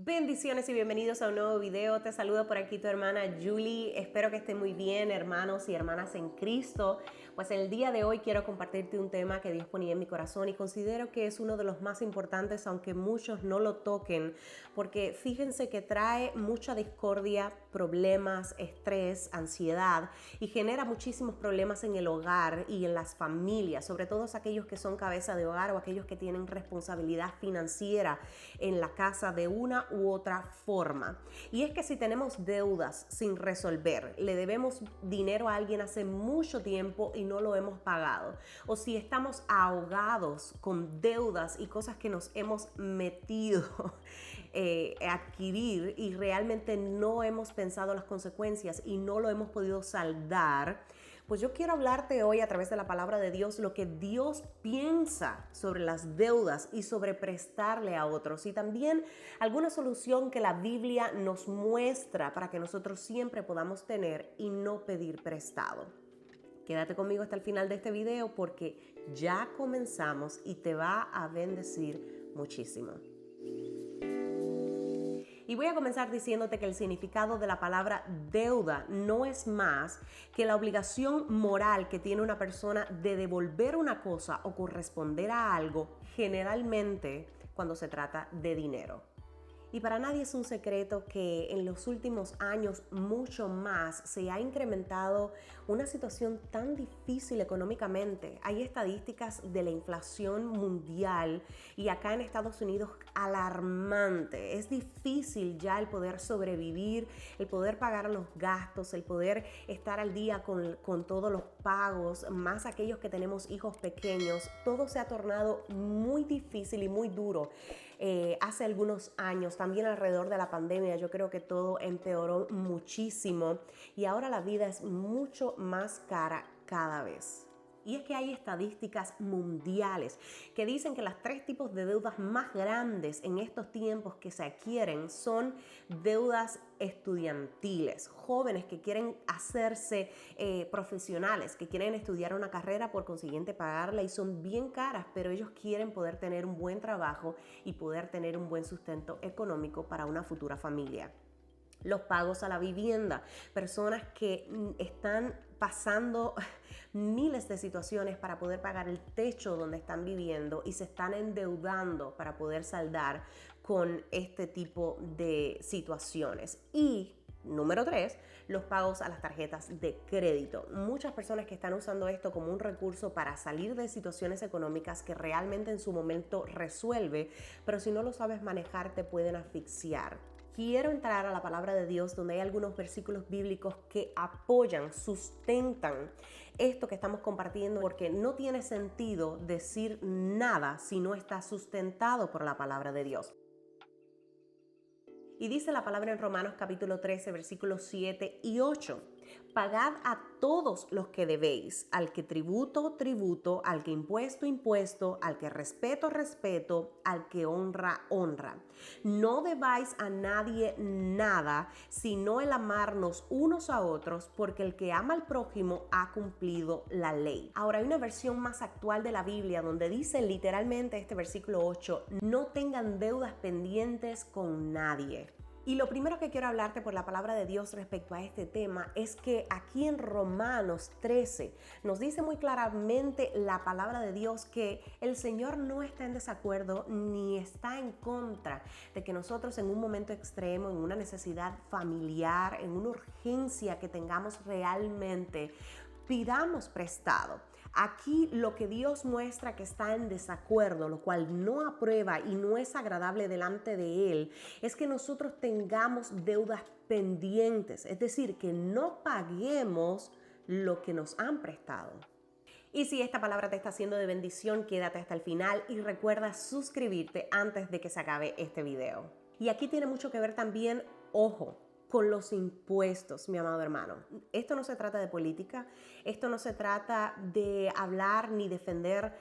Bendiciones y bienvenidos a un nuevo video. Te saludo por aquí tu hermana Julie. Espero que estén muy bien, hermanos y hermanas en Cristo. Pues el día de hoy quiero compartirte un tema que Dios ponía en mi corazón y considero que es uno de los más importantes, aunque muchos no lo toquen, porque fíjense que trae mucha discordia, problemas, estrés, ansiedad y genera muchísimos problemas en el hogar y en las familias, sobre todo aquellos que son cabeza de hogar o aquellos que tienen responsabilidad financiera en la casa de una u otra forma. Y es que si tenemos deudas sin resolver, le debemos dinero a alguien hace mucho tiempo y no lo hemos pagado, o si estamos ahogados con deudas y cosas que nos hemos metido a adquirir y realmente no hemos pensado las consecuencias y no lo hemos podido saldar, pues yo quiero hablarte hoy a través de la palabra de Dios lo que Dios piensa sobre las deudas y sobre prestarle a otros, y también alguna solución que la Biblia nos muestra para que nosotros siempre podamos tener y no pedir prestado. Quédate conmigo hasta el final de este video porque ya comenzamos y te va a bendecir muchísimo. Y voy a comenzar diciéndote que el significado de la palabra deuda no es más que la obligación moral que tiene una persona de devolver una cosa o corresponder a algo, generalmente cuando se trata de dinero. Y para nadie es un secreto que en los últimos años mucho más se ha incrementado una situación tan difícil económicamente. Hay estadísticas de la inflación mundial y acá en Estados Unidos alarmante. Es difícil ya el poder sobrevivir, el poder pagar los gastos, el poder estar al día con todos los pagos, más aquellos que tenemos hijos pequeños. Todo se ha tornado muy difícil y muy duro. Hace algunos años, también alrededor de la pandemia, yo creo que todo empeoró muchísimo y ahora la vida es mucho más cara cada vez. Y es que hay estadísticas mundiales que dicen que los 3 tipos de deudas más grandes en estos tiempos que se adquieren son deudas estudiantiles, jóvenes que quieren hacerse profesionales, que quieren estudiar una carrera, por consiguiente pagarla, y son bien caras, pero ellos quieren poder tener un buen trabajo y poder tener un buen sustento económico para una futura familia. Los pagos a la vivienda, personas que están pasando miles de situaciones para poder pagar el techo donde están viviendo y se están endeudando para poder saldar con este tipo de situaciones. Y número 3, los pagos a las tarjetas de crédito. Muchas personas que están usando esto como un recurso para salir de situaciones económicas que realmente en su momento resuelve, pero si no lo sabes manejar te pueden asfixiar. Quiero entrar a la palabra de Dios, donde hay algunos versículos bíblicos que apoyan, sustentan esto que estamos compartiendo, porque no tiene sentido decir nada si no está sustentado por la palabra de Dios. Y dice la palabra en Romanos capítulo 13, versículos 7 y 8. Pagad a todos los que debéis, al que tributo, tributo, al que impuesto, impuesto, al que respeto, respeto, al que honra, honra. No debáis a nadie nada, sino el amarnos unos a otros, porque el que ama al prójimo ha cumplido la ley. Ahora hay una versión más actual de la Biblia donde dice literalmente este versículo 8, no tengan deudas pendientes con nadie. Y lo primero que quiero hablarte por la palabra de Dios respecto a este tema es que aquí en Romanos 13 nos dice muy claramente la palabra de Dios que el Señor no está en desacuerdo ni está en contra de que nosotros en un momento extremo, en una necesidad familiar, en una urgencia que tengamos realmente, pidamos prestado. Aquí lo que Dios muestra que está en desacuerdo, lo cual no aprueba y no es agradable delante de Él, es que nosotros tengamos deudas pendientes, es decir, que no paguemos lo que nos han prestado. Y si esta palabra te está haciendo de bendición, quédate hasta el final y recuerda suscribirte antes de que se acabe este video. Y aquí tiene mucho que ver también, ojo, con los impuestos, mi amado hermano. Esto no se trata de política, esto no se trata de hablar ni defender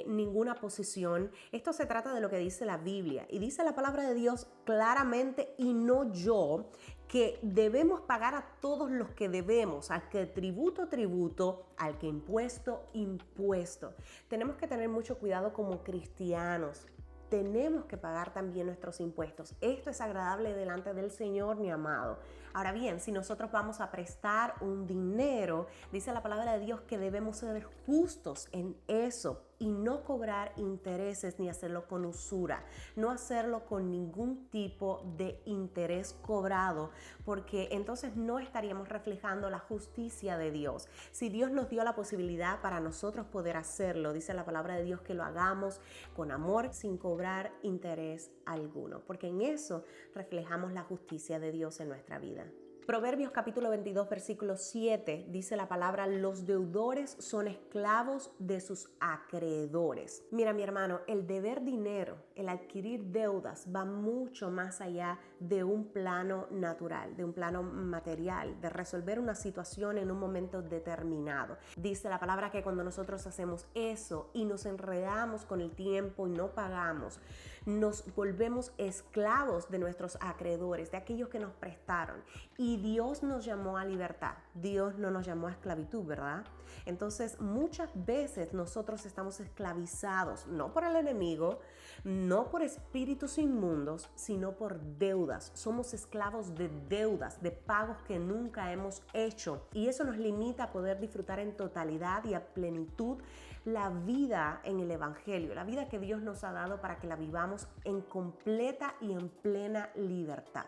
ninguna posición. Esto se trata de lo que dice la Biblia. Y dice la palabra de Dios claramente, y no yo, que debemos pagar a todos los que debemos, al que tributo, tributo, al que impuesto, impuesto. Tenemos que tener mucho cuidado como cristianos tenemos que pagar también nuestros impuestos. Esto es agradable delante del Señor, mi amado. Ahora bien, si nosotros vamos a prestar un dinero, dice la palabra de Dios que debemos ser justos en eso y no cobrar intereses ni hacerlo con usura, no hacerlo con ningún tipo de interés cobrado, porque entonces no estaríamos reflejando la justicia de Dios. Si Dios nos dio la posibilidad para nosotros poder hacerlo, dice la palabra de Dios que lo hagamos con amor, sin cobrar interés alguno, porque en eso reflejamos la justicia de Dios en nuestra vida. Proverbios capítulo 22, versículo 7, dice la palabra: los deudores son esclavos de sus acreedores. Mira, mi hermano, el deber dinero, el adquirir deudas va mucho más allá de un plano natural, de un plano material, de resolver una situación en un momento determinado. Dice la palabra que cuando nosotros hacemos eso y nos enredamos con el tiempo y no pagamos, nos volvemos esclavos de nuestros acreedores, de aquellos que nos prestaron. Y Dios nos llamó a libertad. Dios no nos llamó a esclavitud, ¿verdad? Entonces, muchas veces nosotros estamos esclavizados, no por el enemigo, no por espíritus inmundos, sino por deudas. Somos esclavos de deudas, de pagos que nunca hemos hecho. Y eso nos limita a poder disfrutar en totalidad y a plenitud la vida en el Evangelio, la vida que Dios nos ha dado para que la vivamos en completa y en plena libertad.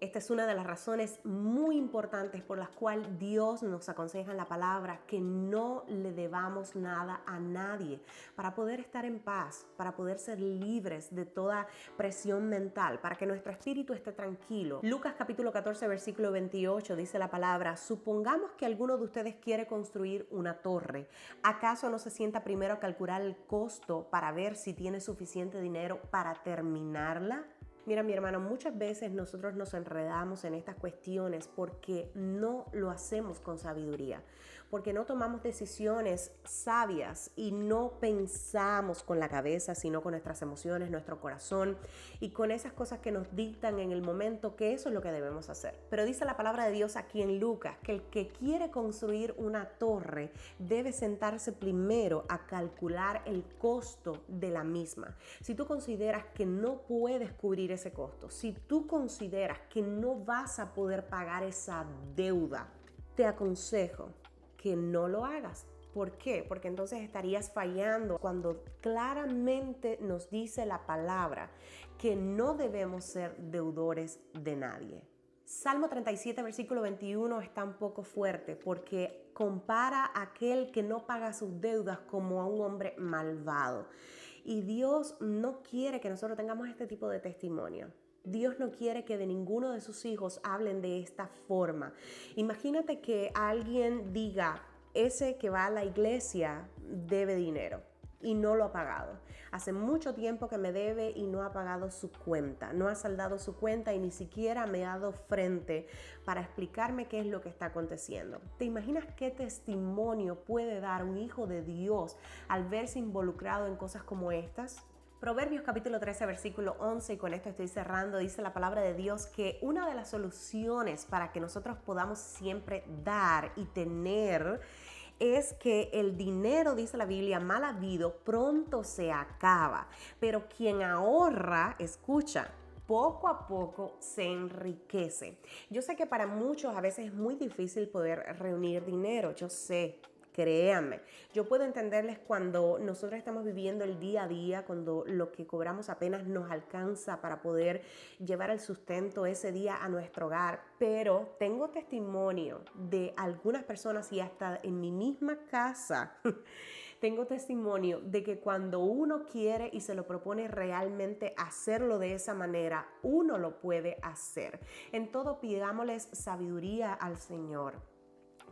Esta es una de las razones muy importantes por las cuales Dios nos aconseja en la palabra que no le debamos nada a nadie, para poder estar en paz, para poder ser libres de toda presión mental, para que nuestro espíritu esté tranquilo. Lucas capítulo 14, versículo 28 dice la palabra: supongamos que alguno de ustedes quiere construir una torre. ¿Acaso no se sienta primero a calcular el costo para ver si tiene suficiente dinero para terminarla? Mira, mi hermano, muchas veces nosotros nos enredamos en estas cuestiones porque no lo hacemos con sabiduría, porque no tomamos decisiones sabias y no pensamos con la cabeza, sino con nuestras emociones, nuestro corazón y con esas cosas que nos dictan en el momento que eso es lo que debemos hacer. Pero dice la palabra de Dios aquí en Lucas que el que quiere construir una torre debe sentarse primero a calcular el costo de la misma. Si tú consideras que no puedes cubrir ese costo, si tú consideras que no vas a poder pagar esa deuda, te aconsejo que no lo hagas. ¿Por qué? Porque entonces estarías fallando cuando claramente nos dice la palabra que no debemos ser deudores de nadie. Salmo 37, versículo 21 está un poco fuerte porque compara a aquel que no paga sus deudas como a un hombre malvado. Y Dios no quiere que nosotros tengamos este tipo de testimonio. Dios no quiere que de ninguno de sus hijos hablen de esta forma. Imagínate que alguien diga: ese que va a la iglesia debe dinero y no lo ha pagado. Hace mucho tiempo que me debe y no ha pagado su cuenta, no ha saldado su cuenta y ni siquiera me ha dado frente para explicarme qué es lo que está aconteciendo. ¿Te imaginas qué testimonio puede dar un hijo de Dios al verse involucrado en cosas como estas? Proverbios capítulo 13, versículo 11, y con esto estoy cerrando, dice la palabra de Dios que una de las soluciones para que nosotros podamos siempre dar y tener es que el dinero, dice la Biblia, mal habido pronto se acaba, pero quien ahorra, escucha, poco a poco se enriquece. Yo sé que para muchos a veces es muy difícil poder reunir dinero, yo sé. Créanme, yo puedo entenderles cuando nosotros estamos viviendo el día a día, cuando lo que cobramos apenas nos alcanza para poder llevar el sustento ese día a nuestro hogar, pero tengo testimonio de algunas personas y hasta en mi misma casa tengo testimonio de que cuando uno quiere y se lo propone realmente hacerlo de esa manera, uno lo puede hacer. En todo pidámosles sabiduría al Señor.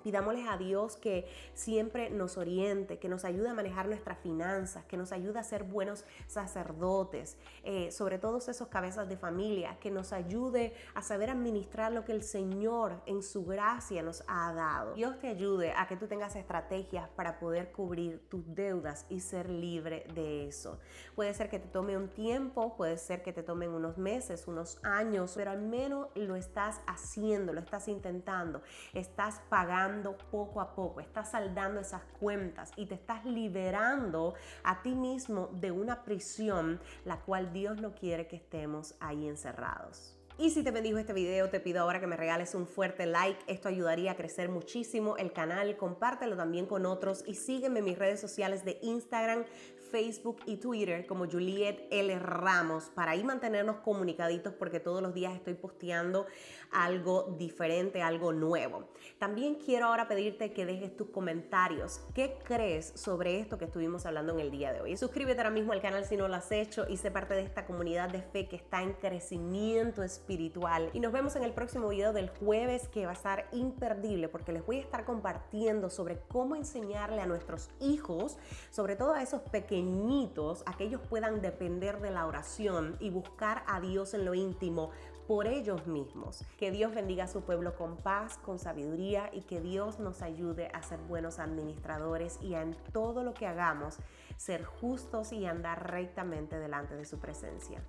Pidámosles a Dios que siempre nos oriente, que nos ayude a manejar nuestras finanzas, que nos ayude a ser buenos sacerdotes, sobre todo esos cabezas de familia, que nos ayude a saber administrar lo que el Señor en su gracia nos ha dado. Dios te ayude a que tú tengas estrategias para poder cubrir tus deudas y ser libre de eso. Puede ser que te tome un tiempo, puede ser que te tomen unos meses, unos años, pero al menos lo estás haciendo, lo estás intentando, estás pagando pagando poco a poco, estás saldando esas cuentas y te estás liberando a ti mismo de una prisión la cual Dios no quiere que estemos ahí encerrados. Y si te bendijo este video, te pido ahora que me regales un fuerte like. Esto ayudaría a crecer muchísimo el canal. Compártelo también con otros y sígueme en mis redes sociales de Instagram, Facebook y Twitter como Juliet L. Ramos para ahí mantenernos comunicaditos, porque todos los días estoy posteando algo diferente, algo nuevo. También quiero ahora pedirte que dejes tus comentarios. ¿Qué crees sobre esto que estuvimos hablando en el día de hoy? Suscríbete ahora mismo al canal si no lo has hecho y sé parte de esta comunidad de fe que está en crecimiento espiritual. Y nos vemos en el próximo video del jueves, que va a estar imperdible, porque les voy a estar compartiendo sobre cómo enseñarle a nuestros hijos, sobre todo a esos pequeñitos, a que ellos puedan depender de la oración y buscar a Dios en lo íntimo por ellos mismos. Que Dios bendiga a su pueblo con paz, con sabiduría, y que Dios nos ayude a ser buenos administradores y a en todo lo que hagamos ser justos y andar rectamente delante de su presencia.